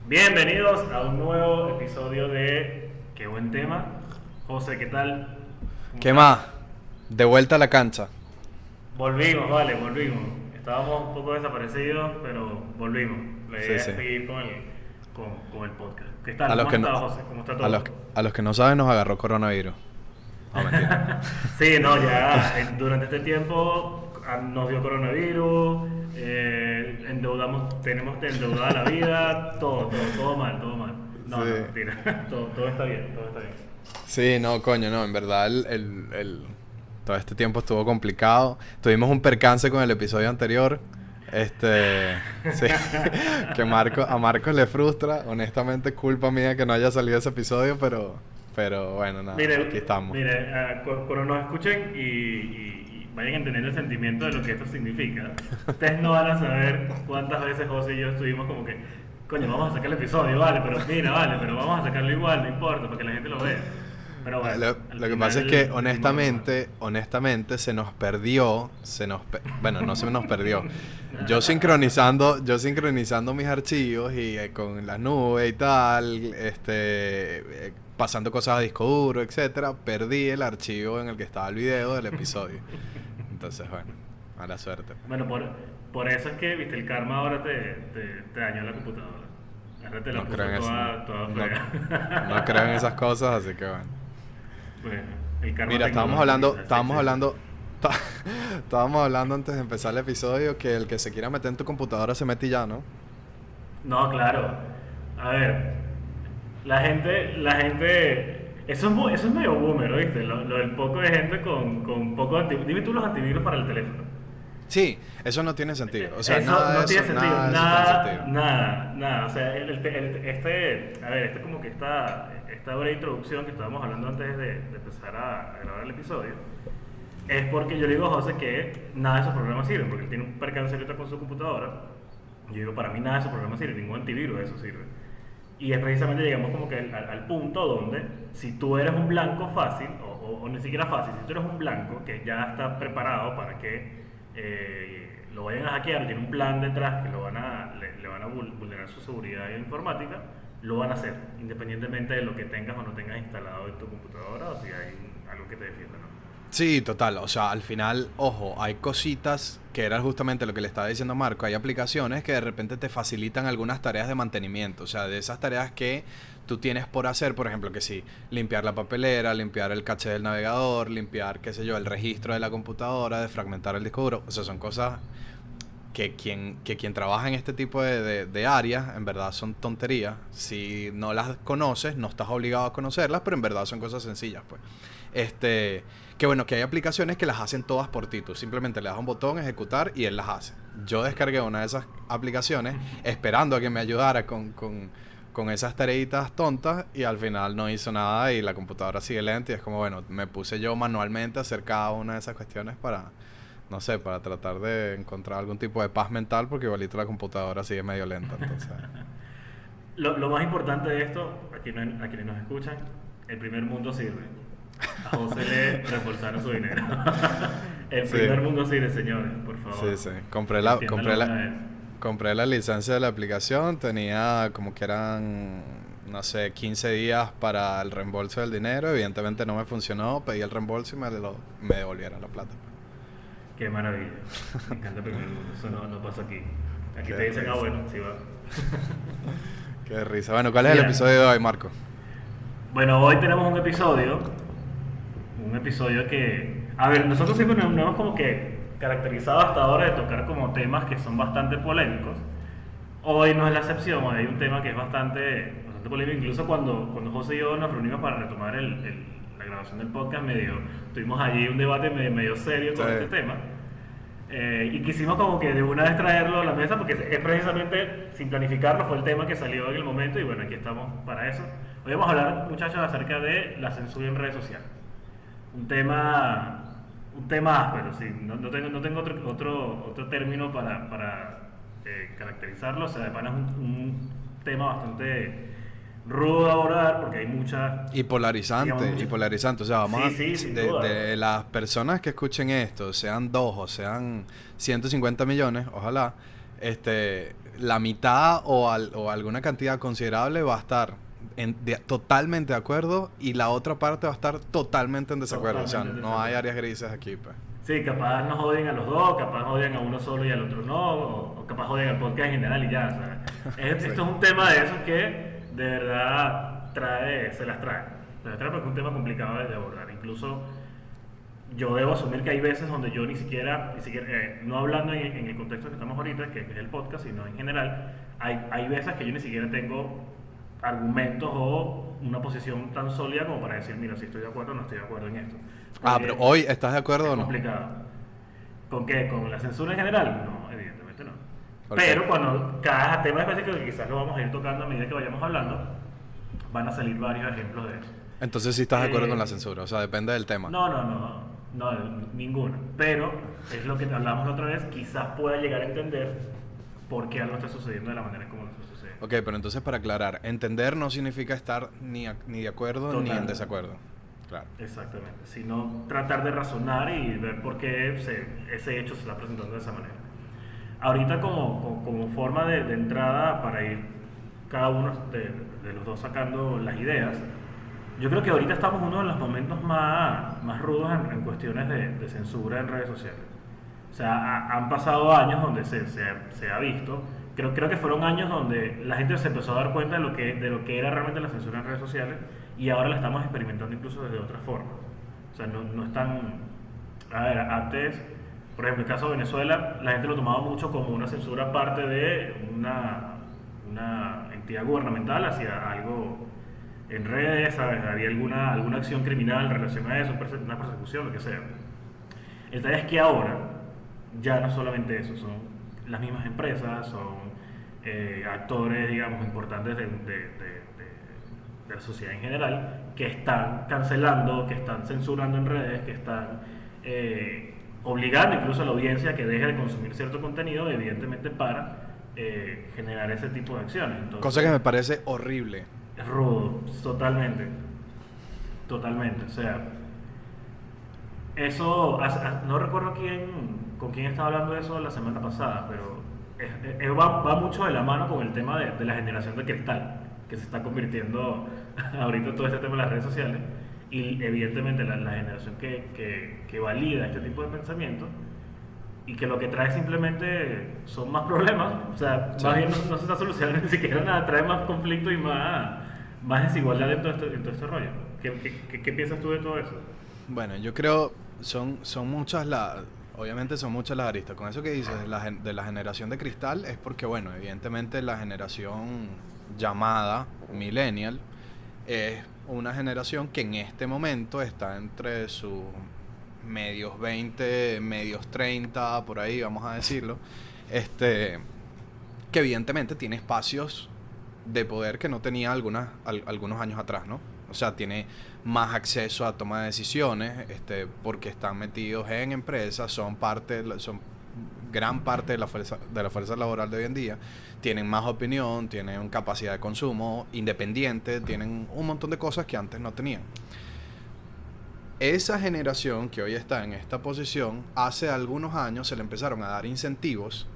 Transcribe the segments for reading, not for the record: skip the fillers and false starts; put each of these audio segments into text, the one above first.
Bienvenidos a un nuevo episodio de Qué buen tema. José, ¿qué tal? ¿Cómo ¿Qué estás? más? De vuelta a la cancha. Volvimos, vale, volvimos. Estábamos un poco desaparecidos, pero volvimos. La Sí, idea sí. es seguir con el podcast. ¿Qué A tal? los ¿Cómo que has no, estado, José? ¿Cómo está a todo? los, a los que no saben nos agarró coronavirus. No, mentira. Sí, no, ya durante este tiempo nos dio coronavirus, endeudamos, tenemos endeudada la vida, todo mal, todo mal. No, no, Sí. mentira, todo está bien, todo está bien. Sí, no, coño, no. En verdad, todo este tiempo estuvo complicado. Tuvimos un percance con el episodio anterior. Sí, a Marcos le frustra. Honestamente, culpa mía que no haya salido ese episodio, pero bueno, nada, aquí estamos. Mire, cuando nos escuchen y vayan entendiendo el sentimiento de lo que esto significa, ustedes no van a saber cuántas veces José y yo estuvimos como que, coño, vamos a sacar el episodio, vale, pero mira, vale, pero vamos a sacarlo igual, no importa, para que la gente lo vea. Pero bueno, al Lo que pasa es que final decidimos retomar. honestamente se nos perdió, bueno, no se nos perdió. Yo sincronizando mis archivos y con las nubes y tal, pasando cosas a disco duro, etcétera, perdí el archivo en el que estaba el video del episodio. Entonces, bueno, mala suerte. Bueno, por eso es que, viste, el karma ahora te dañó la computadora. Ahora te la No creo puso en eso, toda no, no creo en fea. esas cosas, así que bueno. Bueno, el karma Mira, tecnológico quizás sí existe. ta- estábamos hablando antes de empezar el episodio que el que se quiera meter en tu computadora se mete y ya, ¿no? No, claro. A ver, eso es medio boomer, ¿oíste? Lo del poco de gente con poco antivirus. Dime tú los antivirus para el teléfono. Sí, eso no tiene sentido. O sea, Eso no tiene sentido, nada de eso tiene sentido. nada. O sea, a ver, como que esta breve introducción que estábamos hablando antes de empezar a grabar el episodio, es porque yo le digo a José que nada de esos programas sirven, porque él tiene un percance ahorita con su computadora. Yo digo, para mí nada de esos programas sirve, ningún antivirus de eso sirve. Y es precisamente llegamos como que al punto donde si tú eres un blanco fácil, o ni siquiera fácil, si tú eres un blanco que ya está preparado para que lo vayan a hackear, tiene un plan detrás que le van a vulnerar su seguridad informática, lo van a hacer, independientemente de lo que tengas o no tengas instalado en tu computadora o si hay algo que te defienda, ¿no? Sí, total. O sea, al final, ojo, hay cositas que era justamente lo que le estaba diciendo Marco. Hay aplicaciones que de repente te facilitan algunas tareas de mantenimiento. O sea, de esas tareas que tú tienes por hacer, por ejemplo, que sí, limpiar la papelera, limpiar el caché del navegador, limpiar, qué sé yo, el registro de la computadora, desfragmentar el disco duro. O sea, son cosas que quien trabaja en este tipo de áreas, en verdad son tonterías. Si no las conoces, no estás obligado a conocerlas, pero en verdad son cosas sencillas, pues. Este, que bueno, que hay aplicaciones que las hacen todas por ti. Tú simplemente le das un botón, ejecutar, y él las hace. Yo descargué una de esas aplicaciones esperando a que me ayudara con esas tareitas tontas y al final no hizo nada y la computadora sigue lenta y es como, bueno, me puse yo manualmente a hacer cada una de esas cuestiones para, no sé, para tratar de encontrar algún tipo de paz mental porque igualito la computadora sigue medio lenta, entonces. Lo más importante de esto, a quienes nos escuchan, el primer mundo sirve. A José le reembolsaron su dinero. El Sí, primer mundo sirve, señores, por favor. sí, sí. Entiendan lo que es. Compré la licencia de la aplicación, tenía como que eran, no sé, 15 días para el reembolso del dinero. Evidentemente no me funcionó, pedí el reembolso y me devolvieron la plata. Qué maravilla. Me encanta el primer mundo. Eso no pasa aquí. Aquí te Qué dicen, ah, risa, bueno, sí va. qué risa. Bueno, ¿cuál es el Mira, episodio de hoy, Marco? bueno, hoy tenemos un episodio que, a ver, nosotros siempre nos hemos como que caracterizado hasta ahora de tocar como temas que son bastante polémicos. Hoy no es la excepción, hoy hay un tema que es bastante polémico, incluso cuando José y yo nos reunimos para retomar la grabación del podcast, tuvimos allí un debate medio serio Sí. con este tema. Y quisimos como que de una vez traerlo a la mesa porque es precisamente, sin planificarlo, fue el tema que salió en el momento y bueno, aquí estamos para eso. Hoy vamos a hablar, muchachos, acerca de la censura en redes sociales. Un tema, un tema áspero, sí. No tengo otro término para caracterizarlo. O sea, de pana es un tema bastante rudo de abordar porque hay digamos, Y polarizante. O sea, sí, sí, sin duda. de las personas que escuchen esto, sean 2 o sean 150 millones, ojalá, este, la mitad o alguna cantidad considerable va a estar totalmente de acuerdo y la otra parte va a estar totalmente en desacuerdo. Totalmente O sea, no hay áreas grises aquí, pues. Sí, capaz nos odien a los dos, capaz odien a uno solo y al otro no, o capaz odien al podcast en general y ya, ¿sabes? Sí. Esto es un tema de esos que de verdad se las trae porque es un tema complicado de abordar. Incluso yo debo asumir que hay veces donde yo ni siquiera no hablando en el contexto que estamos ahorita, que es el podcast, sino en general, hay veces que yo ni siquiera tengo argumentos o una posición tan sólida como para decir, mira, si estoy de acuerdo o no estoy de acuerdo en esto. Pero hoy, ¿estás de acuerdo o no? Es complicado. ¿Con qué? ¿Con la censura en general? No, evidentemente no. Pero cuando cada tema específico, que quizás lo vamos a ir tocando a medida que vayamos hablando, van a salir varios ejemplos de eso. Entonces sí estás de acuerdo con la censura, o sea, depende del tema. No, ninguna. Pero es lo que hablamos la otra vez, quizás pueda llegar a entender por qué algo está sucediendo de la manera como lo está sucediendo. Ok, pero entonces para aclarar, entender no significa estar ni de acuerdo Total. ni en desacuerdo. Claro. Exactamente, sino tratar de razonar y ver por qué ese hecho se está presentando de esa manera. Ahorita como forma de entrada para ir cada uno de los dos sacando las ideas, yo creo que ahorita estamos en uno de los momentos más rudos en cuestiones de censura en redes sociales. O sea, han pasado años donde se ha visto, creo que fueron años donde la gente se empezó a dar cuenta de lo que era realmente la censura en redes sociales y ahora la estamos experimentando incluso desde otra forma. O sea, no es tan... A ver, antes, por ejemplo, el caso de Venezuela, la gente lo tomaba mucho como una censura aparte de una entidad gubernamental hacia algo en redes, ¿sabes? Había alguna acción criminal en relación a eso, una persecución, lo que sea. El detalle es que ahora ya no solamente eso, son las mismas empresas, son actores, digamos, importantes de la sociedad en general, que están cancelando, que están censurando en redes, que están obligando incluso a la audiencia a que deje de consumir cierto contenido, evidentemente para generar ese tipo de acciones. Entonces, cosa que me parece horrible. Es rudo, totalmente. Totalmente. O sea, eso, no recuerdo con quién estaba hablando de eso la semana pasada, pero va mucho de la mano con el tema de la generación de cristal, que se está convirtiendo ahorita todo este tema de las redes sociales, y evidentemente la generación que valida este tipo de pensamiento y que lo que trae simplemente son más problemas, o sea, Sí. más bien no se está solucionando ni siquiera nada, trae más conflicto y más desigualdad en todo este rollo. ¿Qué piensas tú de todo eso? Bueno, yo creo son muchas obviamente son muchas las aristas. Con eso que dices de la generación de cristal es porque, bueno, evidentemente la generación llamada millennial es una generación que en este momento está entre sus medios 20, medios 30, por ahí vamos a decirlo, que evidentemente tiene espacios de poder que no tenía algunos años atrás, ¿no? O sea, tiene más acceso a toma de decisiones, porque están metidos en empresas, son gran parte de la fuerza laboral de hoy en día, tienen más opinión, tienen capacidad de consumo independiente, tienen un montón de cosas que antes no tenían. Esa generación que hoy está en esta posición, hace algunos años se le empezaron a dar incentivos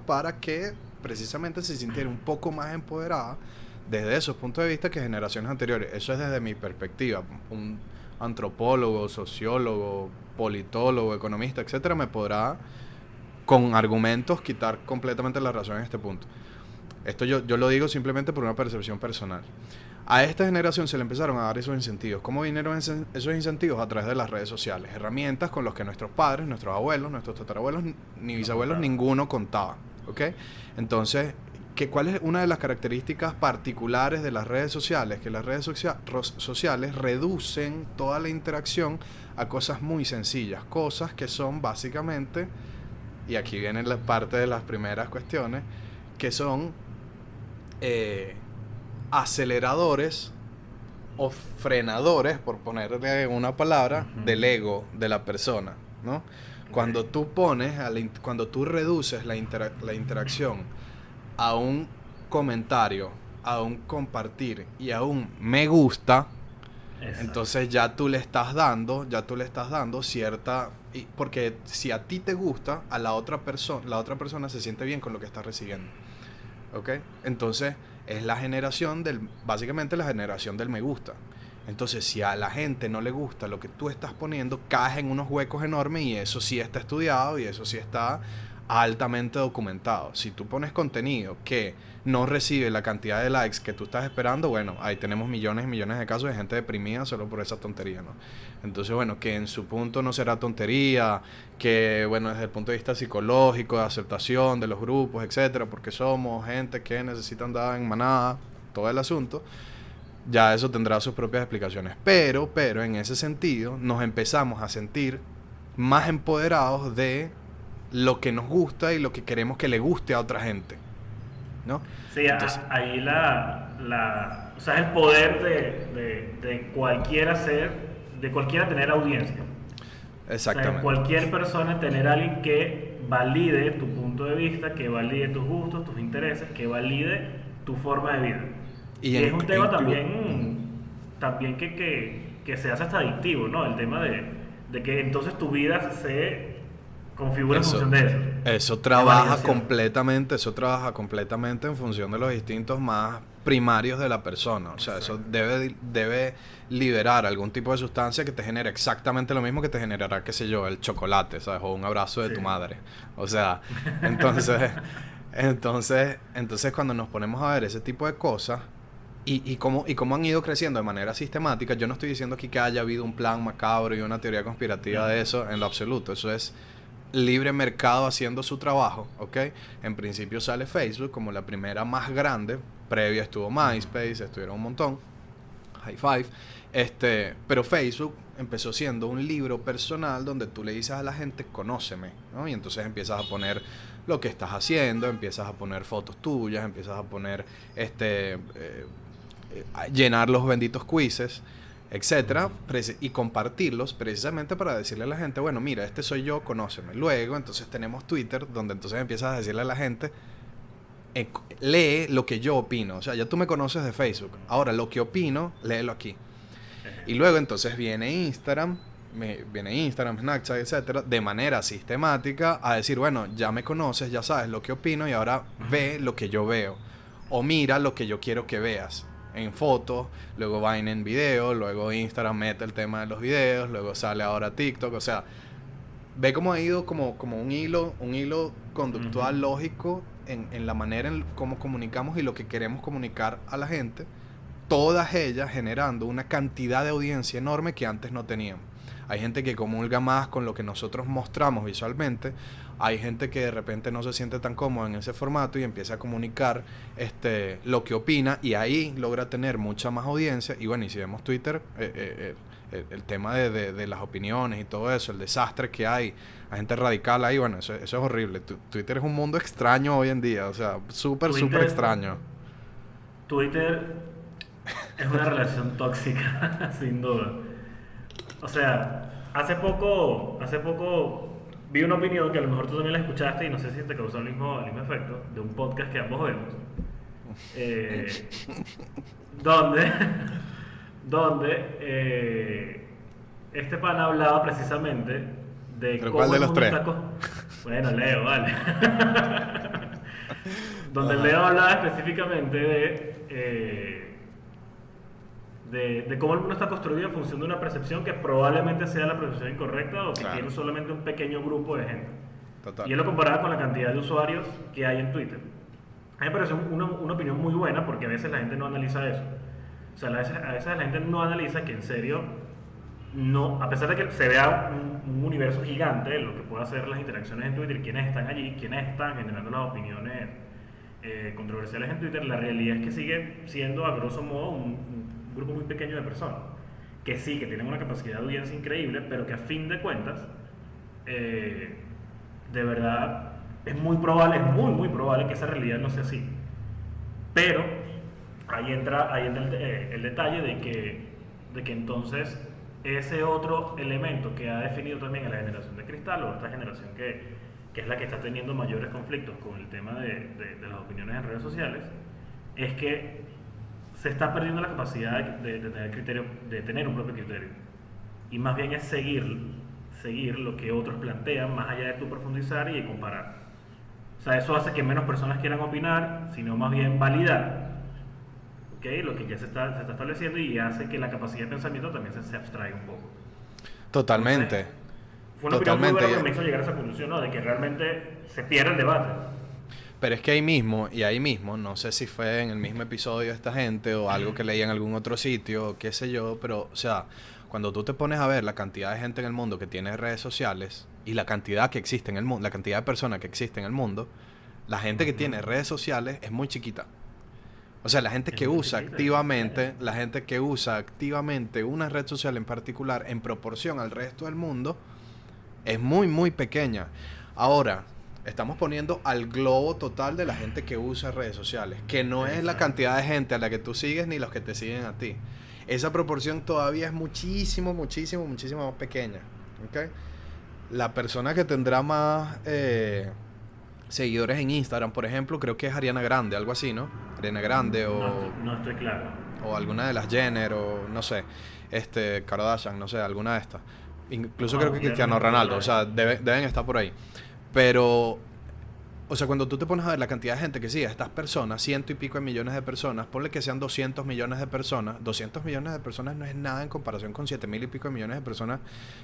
para que precisamente se sintiera un poco más empoderada desde esos puntos de vista que generaciones anteriores. Eso es desde mi perspectiva. Un antropólogo, sociólogo, politólogo, economista, etcétera, me podrá con argumentos quitar completamente la razón en este punto. Esto yo lo digo simplemente por una percepción personal. A esta generación se le empezaron a dar esos incentivos. ¿Cómo vinieron esos incentivos? A través de las redes sociales. Herramientas con las que nuestros padres, nuestros abuelos, nuestros tatarabuelos, ni bisabuelos, ninguno contaba. ¿Ok? Entonces, ¿cuál es una de las características particulares de las redes sociales? Que las redes sociales reducen toda la interacción a cosas muy sencillas. Cosas que son básicamente, y aquí viene la parte de las primeras cuestiones, que son aceleradores o frenadores, por ponerle una palabra, del ego de la persona, ¿no? Okay. Cuando tú reduces la interacción a un comentario, a un compartir y a un me gusta, Exacto. Entonces ya tú le estás dando cierta... porque si a ti te gusta, a la otra persona se siente bien con lo que está recibiendo. ¿Ok? Entonces es básicamente la generación del me gusta. Entonces si a la gente no le gusta lo que tú estás poniendo, caes en unos huecos enormes y eso sí está estudiado y eso sí está altamente documentado. Si tú pones contenido que no recibe la cantidad de likes que tú estás esperando, bueno, ahí tenemos millones y millones de casos de gente deprimida solo por esa tontería, ¿no? Entonces, bueno, que en su punto no será tontería, que, bueno, desde el punto de vista psicológico, de aceptación de los grupos, etcétera, porque somos gente que necesita andar en manada, todo el asunto, ya eso tendrá sus propias explicaciones. Pero en ese sentido, nos empezamos a sentir más empoderados de lo que nos gusta y lo que queremos que le guste a otra gente, ¿no? Sí, Entonces, ahí o sea, es el poder de cualquiera de cualquiera tener audiencia. O sea, de exactamente. cualquier persona tener a alguien que valide tu punto de vista, que valide tus gustos, tus intereses, que valide tu forma de vida. Y Y es un tema Ujú. también que se hace hasta adictivo, ¿no? El tema de que entonces tu vida se configura en Eso, función de eso, de validación. eso trabaja completamente en función de los instintos más primarios de la persona. O sea, eso Exacto. debe liberar algún tipo de sustancia que te genere exactamente lo mismo que te generará, qué sé yo, el chocolate, ¿sabes? O un abrazo de Sí. tu madre. O sea, entonces, entonces cuando nos ponemos a ver ese tipo de cosas, y cómo han ido creciendo de manera sistemática. Yo no estoy diciendo aquí que haya habido un plan macabro y una teoría conspirativa No. de eso en lo absoluto. Eso es libre mercado haciendo su trabajo, ¿ok? En principio sale Facebook como la primera más grande. Previa estuvo MySpace, estuvieron un montón. High Five. Pero Facebook empezó siendo un libro personal donde tú le dices a la gente, conóceme, ¿no? Y entonces empiezas a poner lo que estás haciendo, empiezas a poner fotos tuyas, empiezas a poner llenar los benditos quizzes, etcétera, y compartirlos precisamente para decirle a la gente, bueno, mira, este soy yo, conóceme. Luego, entonces tenemos Twitter, donde entonces empiezas a decirle a la gente, lee lo que yo opino. O sea, ya tú me conoces de Facebook. Ahora, lo que opino, léelo aquí. Y luego entonces viene Instagram, Snapchat, etcétera, de manera sistemática a decir, bueno, ya me conoces, ya sabes lo que opino y ahora ve lo que yo veo. O mira lo que yo quiero que veas en fotos, luego Vine en video, luego Instagram mete el tema de los videos, luego sale ahora TikTok, o sea, ve cómo ha ido como un hilo conductual lógico en la manera en cómo comunicamos y lo que queremos comunicar a la gente, todas ellas generando una cantidad de audiencia enorme que antes no teníamos. Hay gente que comulga más con lo que nosotros mostramos visualmente, hay gente que de repente no se siente tan cómoda en ese formato y empieza a comunicar lo que opina y ahí logra tener mucha más audiencia. Y bueno, y si vemos Twitter, el tema de las opiniones y todo eso, el desastre que hay, la gente radical ahí, bueno, eso es horrible. Twitter es un mundo extraño hoy en día, o sea, súper, súper Twitter, extraño. Twitter es una relación tóxica, sin duda. O sea, hace poco vi una opinión que a lo mejor tú también la escuchaste y no sé si te causó el mismo efecto, de un podcast que ambos vemos, eh, donde, donde este pana hablaba precisamente de ¿Pero cuál cómo de el los mundo tres? está... Bueno, Leo, vale. Donde Ajá. Leo hablaba específicamente de cómo el mundo está construido en función de una percepción que probablemente sea la percepción incorrecta o que Claro, tiene solamente un pequeño grupo de gente. Y total. él lo comparaba con la cantidad de usuarios que hay en Twitter. A mí me pareció una opinión muy buena porque a veces la gente no analiza eso. O sea, a veces la gente no analiza que en serio, no, a pesar de que se vea un universo gigante de lo que puede hacer las interacciones en Twitter, quiénes están allí, quiénes están generando las opiniones controversiales en Twitter, la realidad es que sigue siendo a grosso modo un grupo muy pequeño de personas que sí, que tienen una capacidad de audiencia increíble, pero que a fin de cuentas, eh, de verdad, es es muy probable que esa realidad no sea así. Pero ahí entra el detalle de que entonces ese otro elemento que ha definido también a la generación de cristal o esta generación que es la que está teniendo mayores conflictos con el tema de las opiniones en redes sociales, es que se está perdiendo la capacidad de tener criterio, de tener un propio criterio. Y más bien es seguir lo que otros plantean, más allá de tu profundizar y de comparar. O sea, eso hace que menos personas quieran opinar, sino más bien validar, ¿okay?, lo que ya se está estableciendo, y hace que la capacidad de pensamiento también se abstraiga un poco. Totalmente. Entonces, fue una opinión muy buena que me hizo llegar a esa conclusión, ¿no?, de que realmente se pierde el debate. Pero es que ahí mismo, no sé si fue en el mismo episodio de esta gente o algo que leí en algún otro sitio, o qué sé yo, pero, o sea, cuando tú te pones a ver la cantidad de gente en el mundo que tiene redes sociales y la cantidad que existe en el mundo, la cantidad de personas que existe en el mundo, la gente que tiene redes sociales es muy chiquita. O sea, la gente que usa activamente una red social en particular en proporción al resto del mundo es muy, muy pequeña. Ahora, estamos poniendo al globo total de la gente que usa redes sociales, que no es la cantidad de gente a la que tú sigues ni los que te siguen a ti. Esa proporción todavía es muchísimo más pequeña. ¿Okay? La persona que tendrá más seguidores en Instagram, por ejemplo, creo que es Ariana Grande, algo así, ¿no? Ariana Grande No estoy claro. O alguna de las Jenner, o no sé, Kardashian, no sé, alguna de estas. Incluso creo que Cristiano Ronaldo, o sea, deben estar por ahí. Pero, o sea, cuando tú te pones a ver la cantidad de gente que sigue a estas personas, 100 y pico de millones de personas, ponle que sean 200 millones de personas, 200 millones de personas no es nada en comparación con 7,000 y pico de millones de personas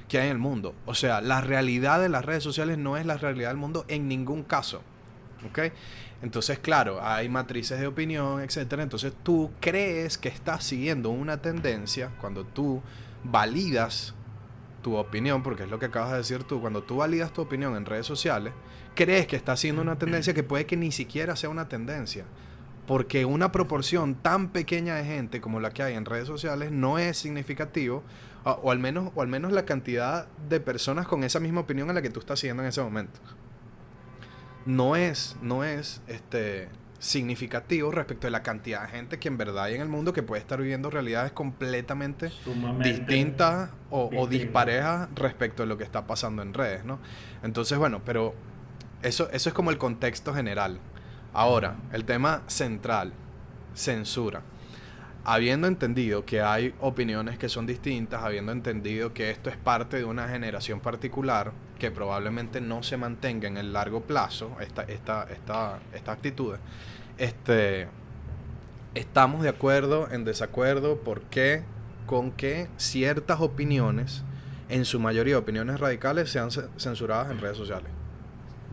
que hay en el mundo. O sea, la realidad de las redes sociales no es la realidad del mundo en ningún caso. ¿Ok? Entonces, claro, hay matrices de opinión, etcétera. Entonces, tú crees que estás siguiendo una tendencia cuando tú validas tu opinión, porque es lo que acabas de decir tú. Cuando tú validas tu opinión en redes sociales, crees que estás siguiendo una tendencia que puede que ni siquiera sea una tendencia, porque una proporción tan pequeña de gente como la que hay en redes sociales no es significativo, o al menos la cantidad de personas con esa misma opinión a la que tú estás siguiendo en ese momento no es significativo respecto de la cantidad de gente que en verdad hay en el mundo, que puede estar viviendo realidades completamente distintas o disparejas respecto de lo que está pasando en redes, ¿no? Entonces, bueno, pero eso es como el contexto general. Ahora, el tema central, censura. Habiendo entendido que hay opiniones que son distintas, habiendo entendido que esto es parte de una generación particular que probablemente no se mantenga en el largo plazo, esta actitud, estamos de acuerdo, en desacuerdo, con que ciertas opiniones, en su mayoría opiniones radicales, sean censuradas en redes sociales.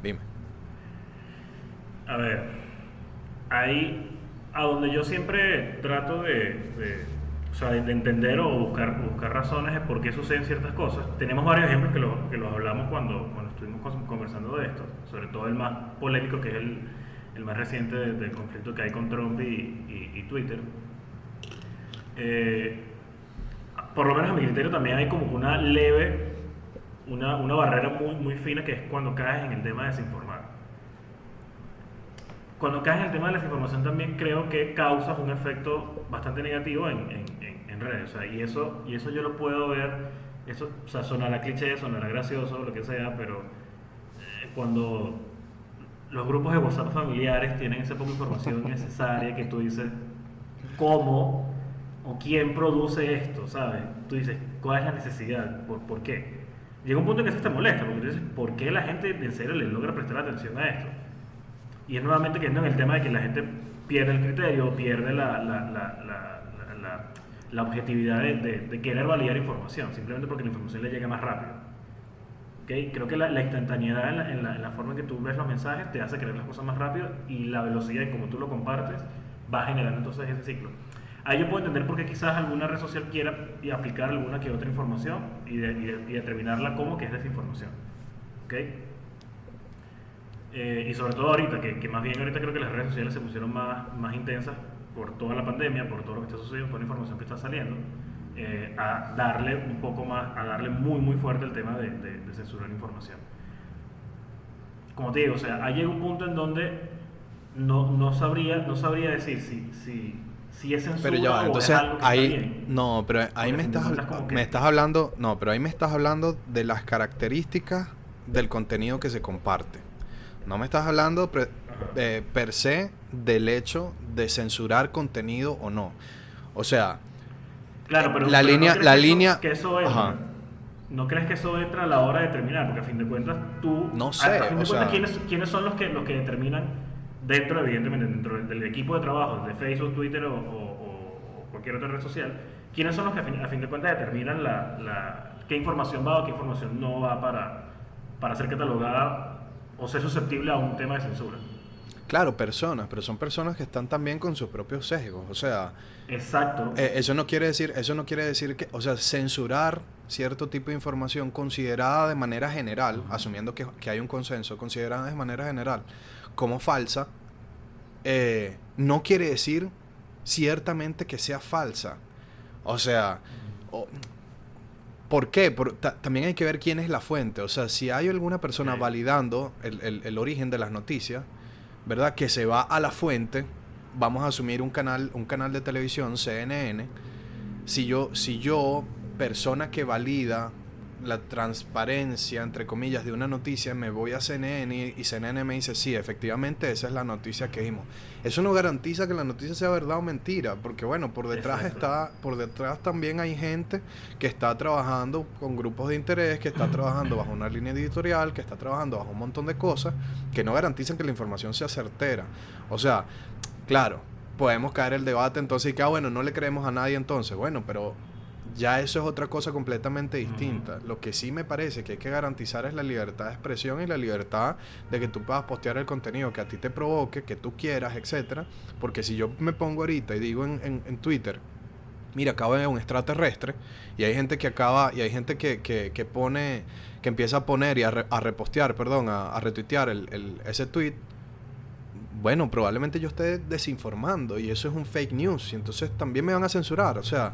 Dime. A ver, ahí a donde yo siempre trato de entender o buscar razones de por qué suceden ciertas cosas. Tenemos varios ejemplos que los hablamos cuando estuvimos conversando de esto, sobre todo el más polémico, que es el más reciente del conflicto que hay con Trump y Twitter. Por lo menos a mi criterio también hay como una barrera muy, muy fina, que es cuando caes en el tema de desinformar. Cuando caes en el tema de la desinformación, también creo que causas un efecto bastante negativo en redes. O sea, y eso yo lo puedo ver. Eso, o sea, sonará cliché, sonará gracioso, lo que sea, pero cuando los grupos de WhatsApp familiares tienen esa poca información necesaria, que tú dices, ¿cómo o quién produce esto? ¿Sabes? Tú dices, ¿cuál es la necesidad? ¿Por qué? Llega un punto en que eso te molesta, porque tú dices, ¿por qué la gente en serio le logra prestar atención a esto? Y es nuevamente que en el tema de que la gente pierde el criterio, pierde la objetividad de querer validar información, simplemente porque la información le llega más rápido. ¿Okay? Creo que la instantaneidad en la forma en que tú ves los mensajes te hace creer las cosas más rápido, y la velocidad en cómo tú lo compartes va generando entonces ese ciclo. Ahí yo puedo entender por qué quizás alguna red social quiera aplicar alguna que otra información y determinarla como que es desinformación. ¿Okay? Y sobre todo ahorita, que más bien ahorita creo que las redes sociales se pusieron más intensas por toda la pandemia, por todo lo que está sucediendo, toda la información que está saliendo, a darle un poco más, a darle muy muy fuerte el tema de censurar información. Como te digo, o sea, ahí llega un punto en donde no sabría decir si es censura. Pero ya va, o entonces es algo que ahí está bien. no, pero ahí me estás hablando de las características del contenido que se comparte. No me estás hablando per se del hecho de censurar contenido o no. O sea, Claro, pero la ¿no línea, crees la que línea, eso entra? ajá, ¿No crees que eso entra a la hora de determinar? Porque a fin de cuentas, no a sé, fin o de cuentas, sea, ¿quiénes son los que determinan dentro, evidentemente, dentro del equipo de trabajo de Facebook, Twitter o cualquier otra red social? ¿Quiénes son los que a fin de cuentas determinan qué información va o qué información no va para ser catalogada o ser susceptible a un tema de censura? claro, personas, pero son personas que están también con sus propios sesgos. O sea, Exacto. eso no quiere decir que, o sea, censurar cierto tipo de información considerada de manera general, asumiendo que hay un consenso, considerada de manera general como falsa, no quiere decir ciertamente que sea falsa. O sea, o- ¿por qué? También hay que ver quién es la fuente. O sea, si hay alguna Ok. persona validando el origen de las noticias, ¿verdad? Que se va a la fuente, vamos a asumir un canal de televisión, CNN. Si yo, persona que valida la transparencia, entre comillas, de una noticia, me voy a CNN y CNN me dice, sí, efectivamente, esa es la noticia que vimos. Eso no garantiza que la noticia sea verdad o mentira, porque bueno, Exacto. por detrás también hay gente que está trabajando con grupos de interés, que está trabajando bajo una línea editorial, que está trabajando bajo un montón de cosas que no garantizan que la información sea certera. O sea, claro, podemos caer el debate entonces y que, bueno, no le creemos a nadie entonces. Bueno, pero ya eso es otra cosa completamente Ujú. distinta. Lo que sí me parece que hay que garantizar es la libertad de expresión y la libertad de que tú puedas postear el contenido que a ti te provoque, que tú quieras, etcétera. Porque si yo me pongo ahorita y digo en Twitter, mira, acabo de ver un extraterrestre, y hay gente que acaba, y hay gente que pone, que empieza a poner y a repostear, perdón, a retuitear ese tweet. Bueno, probablemente yo esté desinformando y eso es un fake news y entonces también me van a censurar. O sea,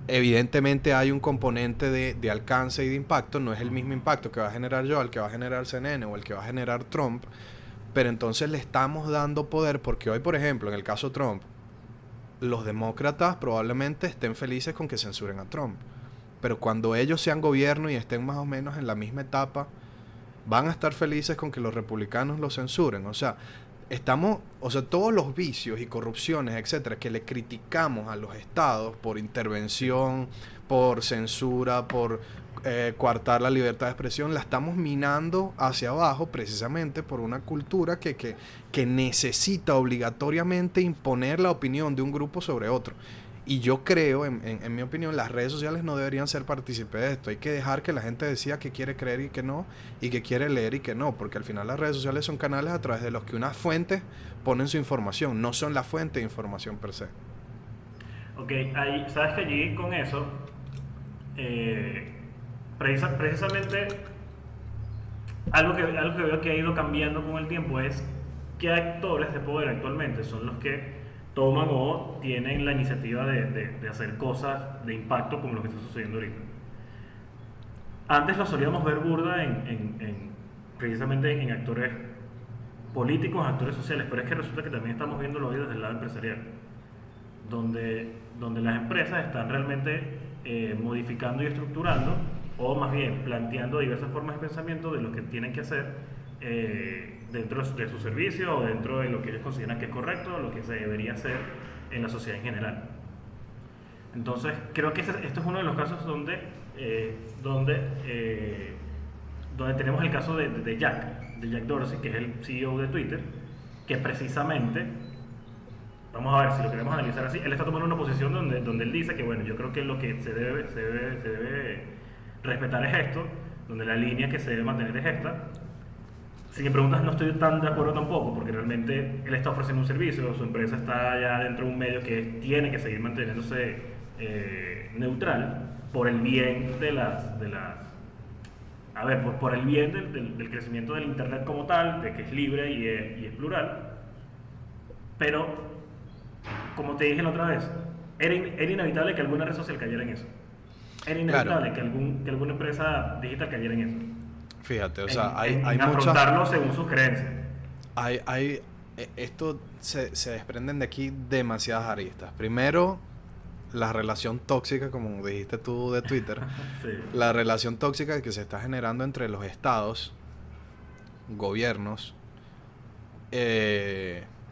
evidentemente hay un componente de alcance y de impacto, no es el mismo impacto que va a generar yo, al que va a generar CNN o el que va a generar Trump, pero entonces le estamos dando poder porque hoy, por ejemplo, en el caso Trump, los demócratas probablemente estén felices con que censuren a Trump, pero cuando ellos sean gobierno y estén más o menos en la misma etapa, van a estar felices con que los republicanos lo censuren. O sea, todos los vicios y corrupciones, etcétera, que le criticamos a los estados por Sí. intervención, por censura, por coartar la libertad de expresión, la estamos minando hacia abajo precisamente por una cultura que necesita obligatoriamente imponer la opinión de un grupo sobre otro. Y yo creo, en mi opinión, las redes sociales no deberían ser partícipes de esto. Hay que dejar que la gente decida que quiere creer y que no, y que quiere leer y que no, porque al final las redes sociales son canales a través de los que unas fuentes ponen su información, no son la fuente de información per se. Ok, sabes que allí con eso, eh, precisamente algo que veo que ha ido cambiando con el tiempo es qué actores de poder actualmente son los que toman o tienen la iniciativa de hacer cosas de impacto como lo que está sucediendo ahorita. Antes lo solíamos ver burda precisamente en actores políticos, actores sociales, pero es que resulta que también estamos viéndolo hoy desde el lado empresarial, donde las empresas están realmente modificando y estructurando, o más bien planteando diversas formas de pensamiento de lo que tienen que hacer dentro de su servicio o dentro de lo que ellos consideran que es correcto, o lo que se debería hacer en la sociedad en general. Entonces, creo que esto es uno de los casos eh, donde, eh, donde tenemos el caso de Jack Dorsey, que es el CEO de Twitter, que precisamente, vamos a ver si lo queremos analizar así, él está tomando una posición donde él dice que, bueno, yo creo que lo que se debe respetar es esto, donde la línea que se debe mantener es esta. Si me preguntas, no estoy tan de acuerdo tampoco, porque realmente él está ofreciendo un servicio, su empresa está ya dentro de un medio que tiene que seguir manteniéndose neutral por el bien a ver, por el bien del crecimiento del Internet como tal, de que es libre y es plural, pero como te dije la otra vez, era inevitable que alguna red social cayera en eso. Era Claro, inevitable que alguna empresa digital cayera en eso, fíjate, o sea, en, hay, en, hay en muchas, afrontarlo según sus creencias. esto se desprenden de aquí demasiadas aristas. Primero, la relación tóxica, como dijiste tú de Twitter, Sí. la relación tóxica que se está generando entre los estados, gobiernos,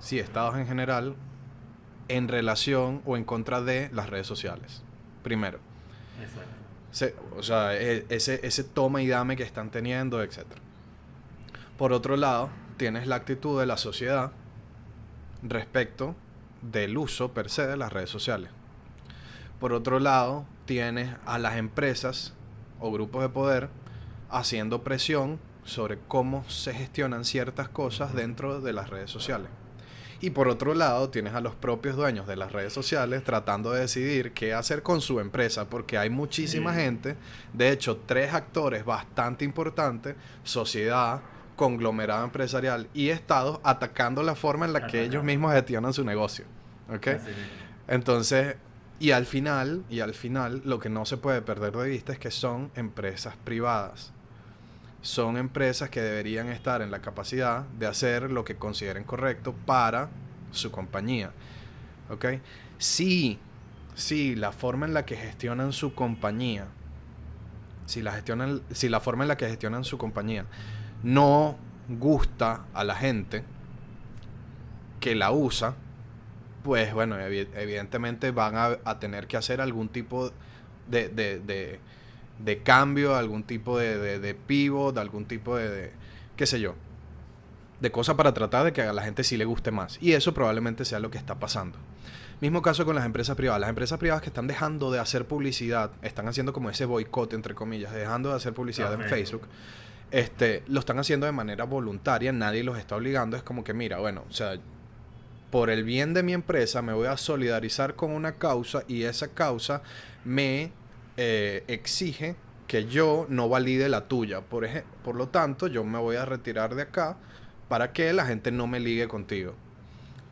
sí, estados en general, en relación o en contra de las redes sociales. Primero. Exacto. O sea, ese toma y dame que están teniendo, etcétera. Por otro lado, tienes la actitud de la sociedad respecto del uso per se de las redes sociales. Por otro lado, tienes a las empresas o grupos de poder haciendo presión sobre cómo se gestionan ciertas cosas dentro de las redes sociales. Y por otro lado, tienes a los propios dueños de las redes sociales tratando de decidir qué hacer con su empresa, porque hay muchísima gente, de hecho, 3 actores bastante importantes, sociedad, conglomerado empresarial y estados, atacando la forma en la que ellos mismos gestionan su negocio. ¿Ok? Entonces, y al final, lo que no se puede perder de vista es que son empresas privadas. Son empresas que deberían estar en la capacidad de hacer lo que consideren correcto para su compañía. ¿Ok? Si la forma en la que gestionan su compañía, si la forma en la que gestionan su compañía no gusta a la gente que la usa, pues bueno, evidentemente van a tener que hacer algún tipo de cambio, algún tipo de pivot, algún tipo de qué sé yo, de cosa para tratar de que a la gente sí le guste más. Y eso probablemente sea lo que está pasando. Mismo caso con las empresas privadas. Las empresas privadas que están dejando de hacer publicidad, están haciendo como ese boicot, entre comillas, dejando de hacer publicidad en Facebook. Lo están haciendo de manera voluntaria, nadie los está obligando. Es como que, mira, bueno, o sea, por el bien de mi empresa me voy a solidarizar con una causa y esa causa me exige que yo no valide la tuya. Por lo tanto, yo me voy a retirar de acá para que la gente no me ligue contigo.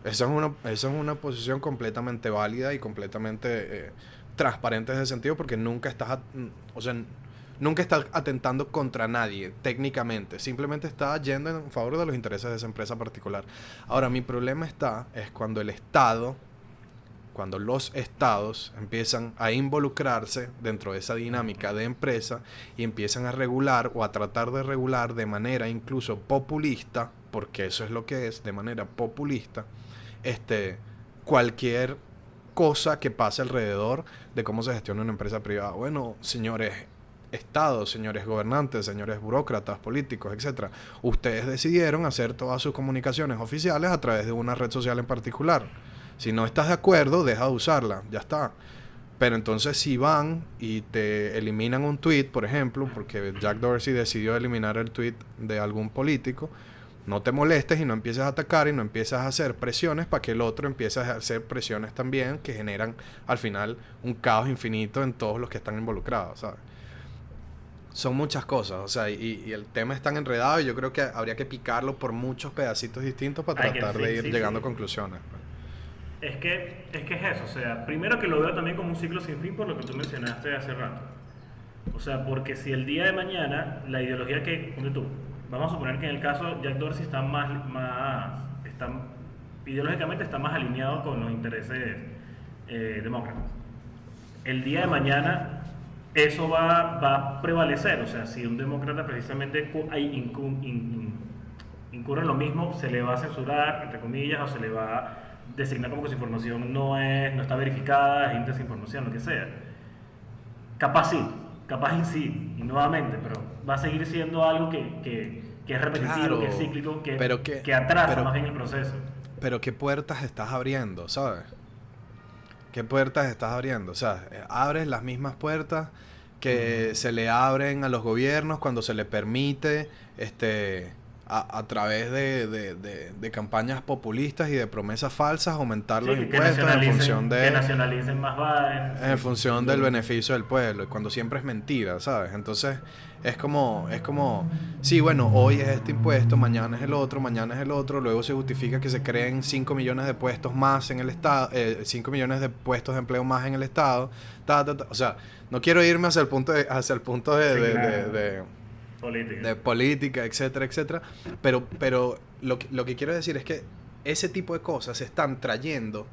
Esa es una posición completamente válida y completamente transparente en ese sentido, porque nunca estás atentando contra nadie técnicamente, simplemente estás yendo en favor de los intereses de esa empresa particular. Ahora, mi problema es cuando los estados empiezan a involucrarse dentro de esa dinámica de empresa y empiezan a regular o a tratar de regular de manera incluso populista, porque eso es lo que es, de manera populista, cualquier cosa que pase alrededor de cómo se gestiona una empresa privada. Bueno, señores estados, señores gobernantes, señores burócratas, políticos, etcétera, ustedes decidieron hacer todas sus comunicaciones oficiales a través de una red social en particular. Si no estás de acuerdo, deja de usarla, ya está. Pero entonces si van y te eliminan un tweet, por ejemplo, porque Jack Dorsey decidió eliminar el tweet de algún político, no te molestes y no empieces a atacar y no empieces a hacer presiones para que el otro empiece a hacer presiones también que generan al final un caos infinito en todos los que están involucrados, ¿sabes? Son muchas cosas, o sea, y el tema es tan enredado y yo creo que habría que picarlo por muchos pedacitos distintos para tratar de ir llegando a conclusiones. Es que es eso, o sea, primero que lo veo también como un ciclo sin fin por lo que tú mencionaste hace rato. O sea, porque si el día de mañana la ideología vamos a suponer que en el caso Jack Dorsey ideológicamente está más alineado con los intereses demócratas. El día de mañana eso va a prevalecer, o sea, si un demócrata precisamente incurre en lo mismo, se le va a censurar, entre comillas, o se le va a designar como que su información no está verificada, es desinformación, lo que sea. Capaz sí, y nuevamente, pero va a seguir siendo algo que es repetitivo, claro, que es cíclico, que atrasa más bien el proceso. Pero ¿qué puertas estás abriendo, sabes? ¿Qué puertas estás abriendo? O sea, abres las mismas puertas que se le abren a los gobiernos cuando se les permite a través de campañas populistas y de promesas falsas aumentar los impuestos en función de que nacionalicen más bienes, en función del beneficio del pueblo, y cuando siempre es mentira, ¿sabes? Entonces es como sí, bueno, hoy es este impuesto, mañana es el otro, luego se justifica que se creen 5 millones de puestos más en el estado, 5 millones de puestos de empleo más en el estado, o sea, no quiero irme hacia el punto de política, etcétera, etcétera. Pero lo que quiero decir es que ese tipo de cosas se están trayendo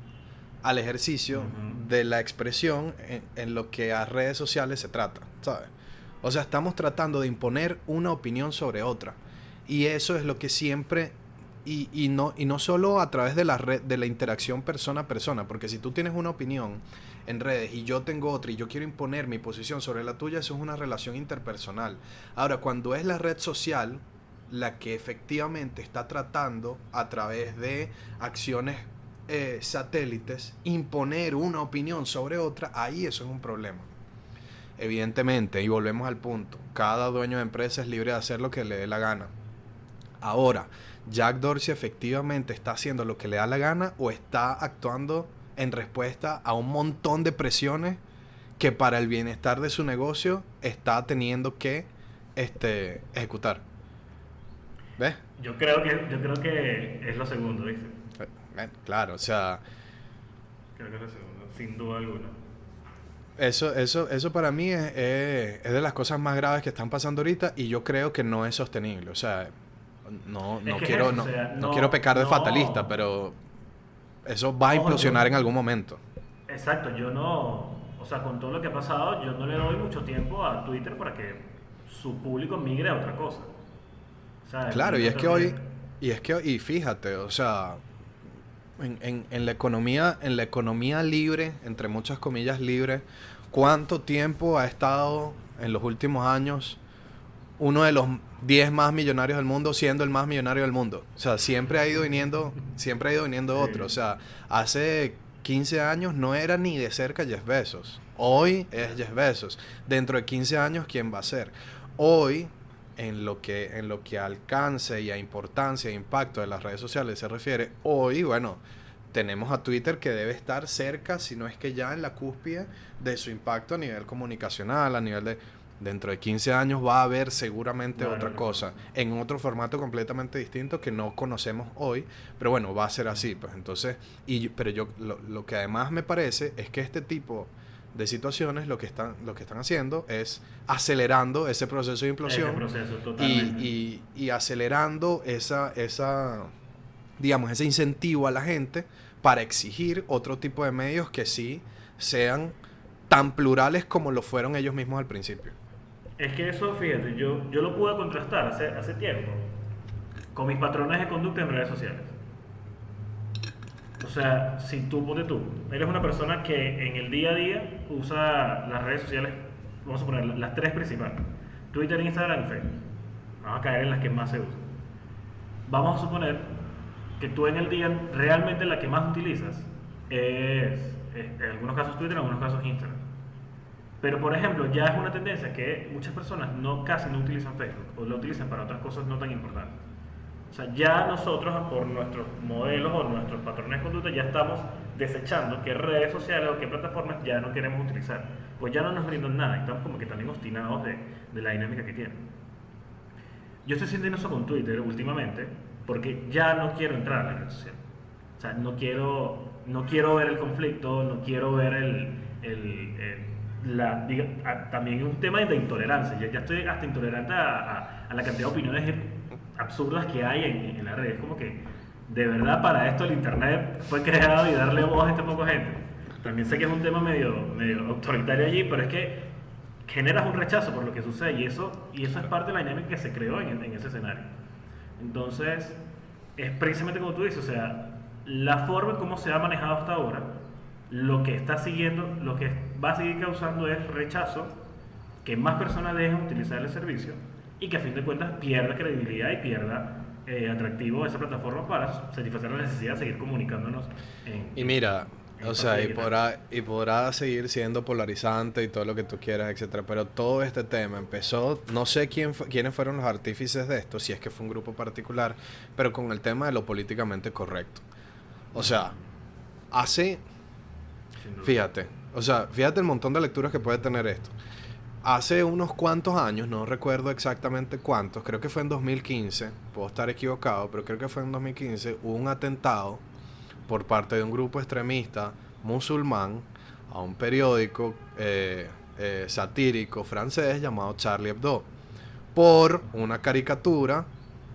al ejercicio de la expresión en lo que a redes sociales se trata, ¿sabes? O sea, estamos tratando de imponer una opinión sobre otra. Y eso es lo que siempre y no solo a través de la red, de la interacción persona a persona, porque si tú tienes una opinión en redes y yo tengo otra y yo quiero imponer mi posición sobre la tuya, eso es una relación interpersonal. Ahora, cuando es la red social la que efectivamente está tratando a través de acciones satélites imponer una opinión sobre otra, ahí eso es un problema. Evidentemente, y volvemos al punto, cada dueño de empresa es libre de hacer lo que le dé la gana. Ahora, Jack Dorsey efectivamente está haciendo lo que le da la gana o está actuando en respuesta a un montón de presiones que para el bienestar de su negocio está teniendo que ejecutar. ¿Ves? Yo creo que es lo segundo, ¿viste? Claro, o sea, Creo que es lo segundo, sin duda alguna. eso para mí es de las cosas más graves que están pasando ahorita y yo creo que no es sostenible. O sea, no, Es no que es quiero, eso, o no, sea, no quiero pecar de fatalista, no. pero eso va a Ojo, implosionar en algún momento. exacto, yo no, o sea, con todo lo que ha pasado, yo no le doy mucho tiempo a Twitter para que su público migre a otra cosa. ¿Sabes? Claro, No termine. y fíjate, o sea, en la economía libre, entre muchas comillas libre, ¿cuánto tiempo ha estado en los últimos años uno de los 10 más millonarios del mundo siendo el más millonario del mundo? O sea, siempre ha ido viniendo otro. O Sí, sea, hace 15 años no era ni de cerca Jeff Bezos. Hoy es Jeff Bezos. Dentro de 15 años, ¿quién va a ser? Hoy, en lo que a alcance y a importancia e impacto de las redes sociales se refiere, hoy, bueno, tenemos a Twitter que debe estar cerca, si no es que ya en la cúspide de su impacto a nivel comunicacional, a nivel de... Dentro de 15 años va a haber seguramente va a haber otra otra cosa, cosa. en otro formato completamente distinto que no conocemos hoy, pero bueno, va a ser así, pues entonces, pero yo lo que además me parece es que este tipo de situaciones lo que están haciendo es acelerando ese proceso de Ese implosión proceso, y, totalmente. y acelerando digamos, ese incentivo a la gente para exigir otro tipo de medios que sí sean tan plurales como lo fueron ellos mismos al principio. Es que eso, fíjate, yo lo pude contrastar hace tiempo con mis patrones de conducta en redes sociales. O sea, si tú, eres una persona que en el día a día usa las redes sociales, vamos a poner las tres principales, Twitter, Instagram y Facebook. Vamos a caer en las que más se usan. Vamos a suponer que tú en el día realmente la que más utilizas es en algunos casos Twitter, en algunos casos Instagram. Pero por ejemplo, ya es una tendencia que muchas personas casi no utilizan Facebook o lo utilizan para otras cosas no tan importantes. O sea, ya nosotros por nuestros modelos o nuestros patrones de conducta ya estamos desechando qué redes sociales o qué plataformas ya no queremos utilizar. Pues ya no nos brindan nada y estamos como que también obstinados de la dinámica que tienen. Yo estoy sintiendo eso con Twitter últimamente porque ya no quiero entrar a la red social. O sea, no quiero ver el conflicto, no quiero ver también un tema de intolerancia. Ya estoy hasta intolerante a la cantidad de opiniones absurdas que hay en la red. Es como que de verdad para esto el internet fue creado y darle voz a esta poca gente. También sé que es un tema medio autoritario allí, pero es que generas un rechazo por lo que sucede y eso es parte de la dinámica que se creó en ese escenario. Entonces, es precisamente como tú dices, o sea, la forma en cómo se ha manejado hasta ahora, lo que está siguiendo, lo que va a seguir causando es rechazo, que más personas dejen utilizar el servicio y que a fin de cuentas pierda credibilidad y pierda atractivo esa plataforma para satisfacer la necesidad de seguir comunicándonos en, Y en, mira, en o espacio sea, y digital. podrá, y podrá seguir siendo polarizante y todo lo que tú quieras, etcétera, pero todo este tema empezó, no sé quiénes fueron los artífices de esto, si es que fue un grupo particular, pero con el tema de lo políticamente correcto. O sea, hace, Sin duda. fíjate, o sea, fíjate el montón de lecturas que puede tener esto. Hace unos cuantos años, no recuerdo exactamente cuántos, creo que fue en 2015, puedo estar equivocado, pero creo que fue en 2015, hubo un atentado por parte de un grupo extremista musulmán a un periódico satírico francés llamado Charlie Hebdo por una caricatura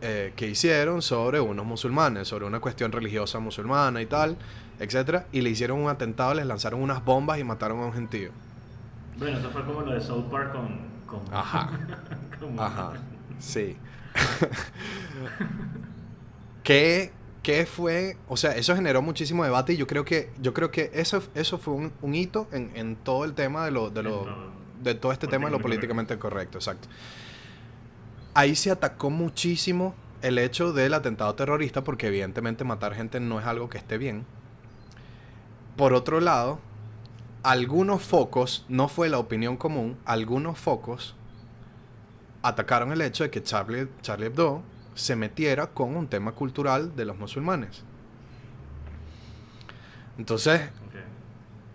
que hicieron sobre unos musulmanes, sobre una cuestión religiosa musulmana y tal, etcétera, y le hicieron un atentado, les lanzaron unas bombas y mataron a un gentío. Bueno, eso fue como lo de South Park Ajá, con ajá, Muhammad. sí. ¿Qué, qué fue? O sea, eso generó muchísimo debate y yo creo que eso fue un hito en todo el tema En todo, de todo este tema de lo políticamente correcto. políticamente correcto, exacto. Ahí se atacó muchísimo el hecho del atentado terrorista porque evidentemente matar gente no es algo que esté bien. Por otro lado, algunos focos, no fue la opinión común, algunos focos atacaron el hecho de que Charlie Hebdo se metiera con un tema cultural de los musulmanes. Entonces, Okay.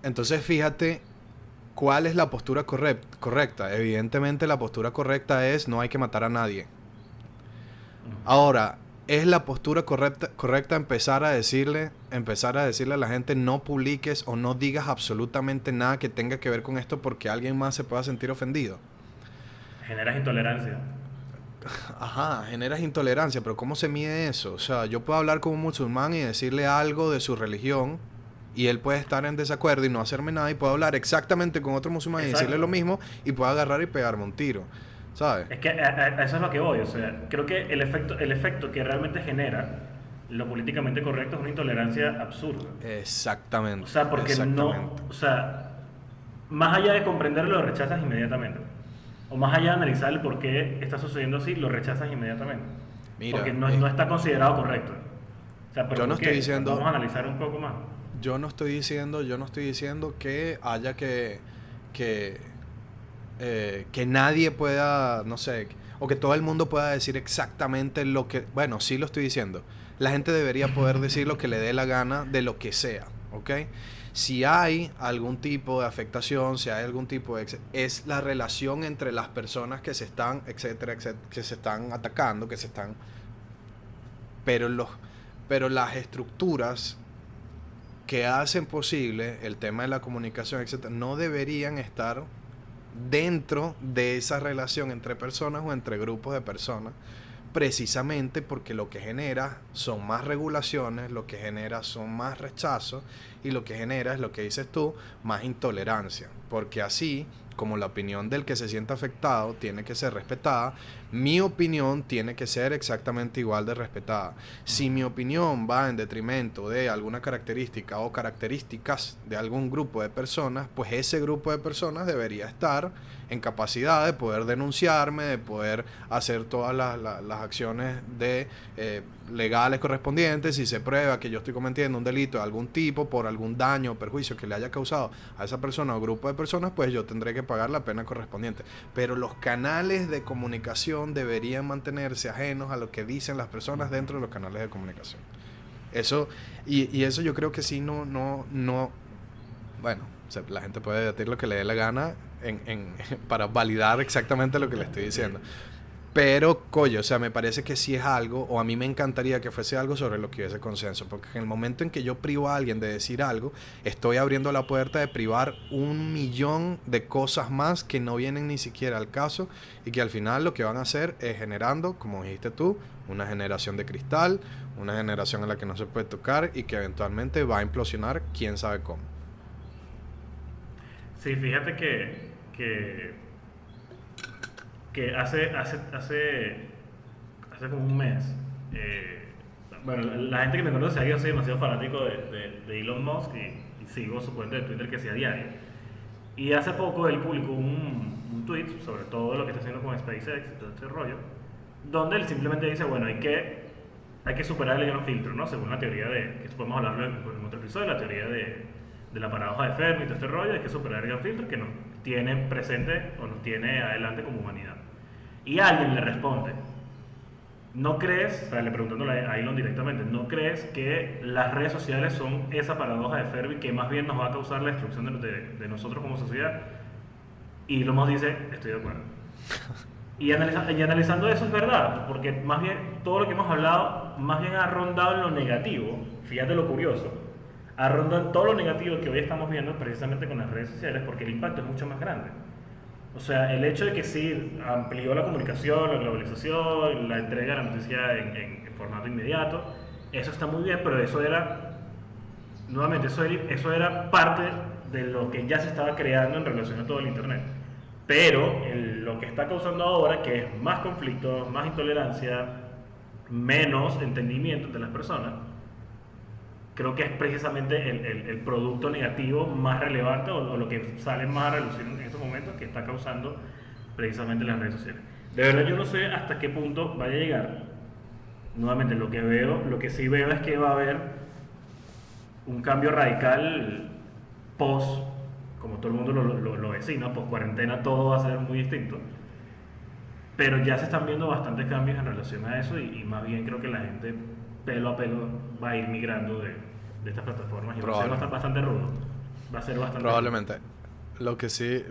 entonces fíjate cuál es la postura correcta. Evidentemente la postura correcta es no hay que matar a nadie. Ujú. Ahora, ¿es la postura correcta empezar a decirle a la gente no publiques o no digas absolutamente nada que tenga que ver con esto porque alguien más se pueda sentir ofendido? Generas intolerancia. Ajá, generas intolerancia, pero ¿cómo se mide eso? O sea, yo puedo hablar con un musulmán y decirle algo de su religión y él puede estar en desacuerdo y no hacerme nada y puedo hablar exactamente con otro musulmán y decirle lo Exacto. mismo y puedo agarrar y pegarme un tiro, ¿sabes? Es que a eso es lo que voy. O sea, creo que el efecto que realmente genera lo políticamente correcto es una intolerancia absurda. O Exactamente, sea, porque no, exactamente. o sea, más allá de comprenderlo, lo rechazas inmediatamente. O más allá de analizar el por qué está sucediendo así, lo rechazas inmediatamente. Porque Mira, no está considerado correcto. O sea, ¿pero yo no por estoy qué? O sea, vamos diciendo, a analizar un poco más. yo no estoy diciendo que haya que, que nadie pueda, no sé, o que todo el mundo pueda decir exactamente lo que, bueno, sí lo estoy diciendo. La gente debería poder decir lo que le dé la gana de lo que sea, ¿ok? Si hay algún tipo de afectación, si hay algún tipo de... Es la relación entre las personas que se están, etcétera, etcétera, que se están atacando, que se están... Pero, pero las estructuras que hacen posible el tema de la comunicación, etcétera, no deberían estar dentro de esa relación entre personas o entre grupos de personas, precisamente porque lo que genera son más regulaciones, lo que genera son más rechazos y lo que genera es lo que dices tú, más intolerancia, porque así como la opinión del que se sienta afectado tiene que ser respetada, mi opinión tiene que ser exactamente igual de respetada. Si mi opinión va en detrimento de alguna característica o características de algún grupo de personas, pues ese grupo de personas debería estar en capacidad de poder denunciarme, de poder hacer todas las acciones legales correspondientes. Si se prueba que yo estoy cometiendo un delito de algún tipo por algún daño o perjuicio que le haya causado a esa persona o grupo de personas, pues yo tendré que pagar la pena correspondiente. Pero los canales de comunicación deberían mantenerse ajenos a lo que dicen las personas dentro de los canales de comunicación. Eso, y eso yo creo que sí, no, bueno, o sea, la gente puede decir lo que le dé la gana para validar exactamente lo que le estoy Sí. diciendo. Pero, coño, o sea, me parece que sí es algo, o a mí me encantaría que fuese algo sobre lo que hubiese consenso, porque en el momento en que yo privo a alguien de decir algo, estoy abriendo la puerta de privar 1 millón de cosas más que no vienen ni siquiera al caso y que al final lo que van a hacer es generando, como dijiste tú, una generación de cristal, una generación en la que no se puede tocar y que eventualmente va a implosionar quién sabe cómo. Sí, fíjate que hace como un mes, bueno, la gente que me conoce sabe que yo soy demasiado fanático de Elon Musk y sigo su cuenta de Twitter que sea diario. Y hace poco él publicó un tweet sobre todo lo que está haciendo con SpaceX y todo este rollo, donde él simplemente dice, bueno, hay que superar el gran filtro, ¿no? Según la teoría que eso podemos hablarlo en otro episodio, la teoría de la paradoja de Fermi y todo este rollo, hay que superar el gran filtro que nos tiene presente o nos tiene adelante como humanidad. Y alguien le responde, ¿no crees, o sea, le preguntándole a Elon directamente, ¿no crees que las redes sociales son esa paradoja de Fermi que más bien nos va a causar la destrucción de nosotros como sociedad? Y Elon Musk dice, estoy de acuerdo. Y analizando eso es verdad, porque más bien todo lo que hemos hablado, más bien ha rondado en lo negativo, fíjate lo curioso, ha rondado en todo lo negativo que hoy estamos viendo precisamente con las redes sociales, porque el impacto es mucho más grande. O sea, el hecho de que sí amplió la comunicación, la globalización, la entrega de la noticia en formato inmediato, eso está muy bien, pero eso era, nuevamente, eso era parte de lo que ya se estaba creando en relación a todo el Internet. Pero lo que está causando ahora, que es más conflicto, más intolerancia, menos entendimiento entre las personas, creo que es precisamente el producto negativo más relevante o lo que sale más a relucir en estos momentos que está causando precisamente las redes sociales. De verdad yo no sé hasta qué punto vaya a llegar. Nuevamente lo que sí veo es que va a haber un cambio radical post, como todo el mundo lo vecina, post cuarentena todo va a ser muy distinto. Pero ya se están viendo bastantes cambios en relación a eso y más bien creo que la gente pelo a pelo va a ir migrando de estas plataformas y va a ser bastante rudo. Va a ser bastante Probablemente. rudo. Lo que sí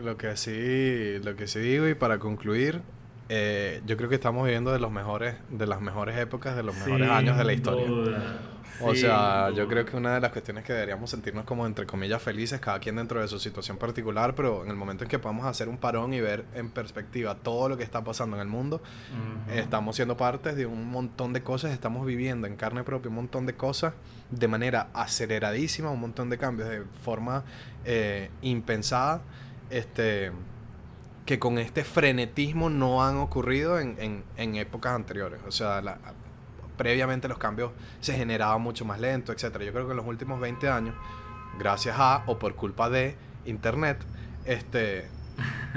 digo y para concluir, yo creo que estamos viviendo de las mejores épocas, de los mejores años de la historia. O sea, yo creo que una de las cuestiones que deberíamos sentirnos como entre comillas felices, cada quien dentro de su situación particular, pero en el momento en que podamos hacer un parón y ver en perspectiva todo lo que está pasando en el mundo, estamos siendo partes de un montón de cosas, estamos viviendo en carne propia un montón de cosas de manera aceleradísima, un montón de cambios de forma impensada, que con este frenetismo no han ocurrido en épocas anteriores. O sea, previamente los cambios se generaban mucho más lento, etcétera. Yo creo que en los últimos 20 años, gracias a o por culpa de internet,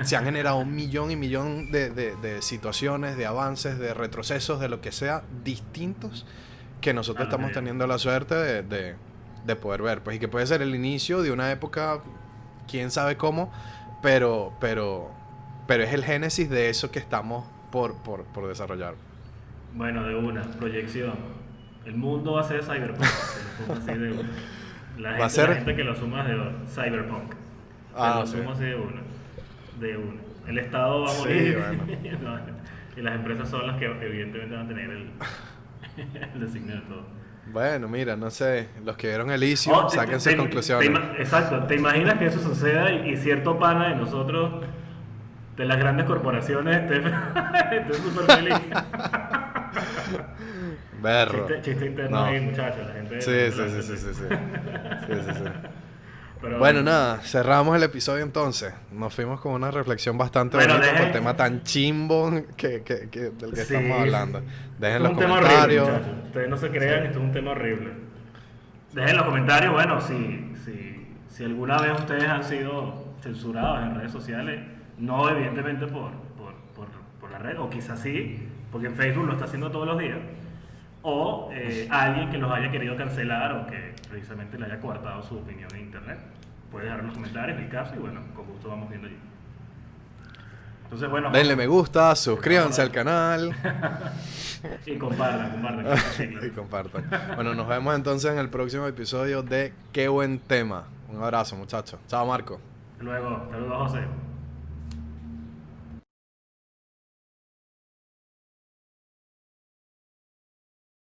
se han generado un millón y millón de situaciones, de avances, de retrocesos, de lo que sea, distintos, que nosotros estamos teniendo la suerte de poder ver. Pues, y que puede ser el inicio de una época, quién sabe cómo, pero es el génesis de eso que estamos por desarrollar. Bueno, de una, proyección. El mundo va a ser cyberpunk. Así de una. La gente que lo suma es de cyberpunk. Lo sumo así de una. De una. El Estado va a morir. Sí, bueno. Y las empresas son las que evidentemente van a tener el designio de todo. Bueno, mira, no sé, los que vieron Elysium, saquen sus conclusiones. Exacto, ¿te imaginas que eso suceda y cierto pana de nosotros, de las grandes corporaciones, esté súper feliz? Berro. Chiste interno ahí, muchachos. La gente Sí. Pero bueno, nada, cerramos el episodio entonces. Nos fuimos con una reflexión bastante bonita por el tema tan chimbo del que estamos hablando. Dejen los comentarios. Horrible, ustedes no se crean, esto es un tema horrible. Dejen los comentarios, bueno, si alguna vez ustedes han sido censurados en redes sociales, no evidentemente por la red, o quizás sí, porque en Facebook lo está haciendo todos los días, o alguien que los haya querido cancelar o que precisamente le haya coartado su opinión en internet. Puede dejar en los comentarios el caso y bueno, con gusto vamos viendo allí. Entonces, bueno, denle me gusta, suscríbanse al canal y compartan. Y compartan. Bueno, nos vemos entonces en el próximo episodio de Qué buen tema. Un abrazo, muchachos. Chao, Marco. Luego, saludos, José.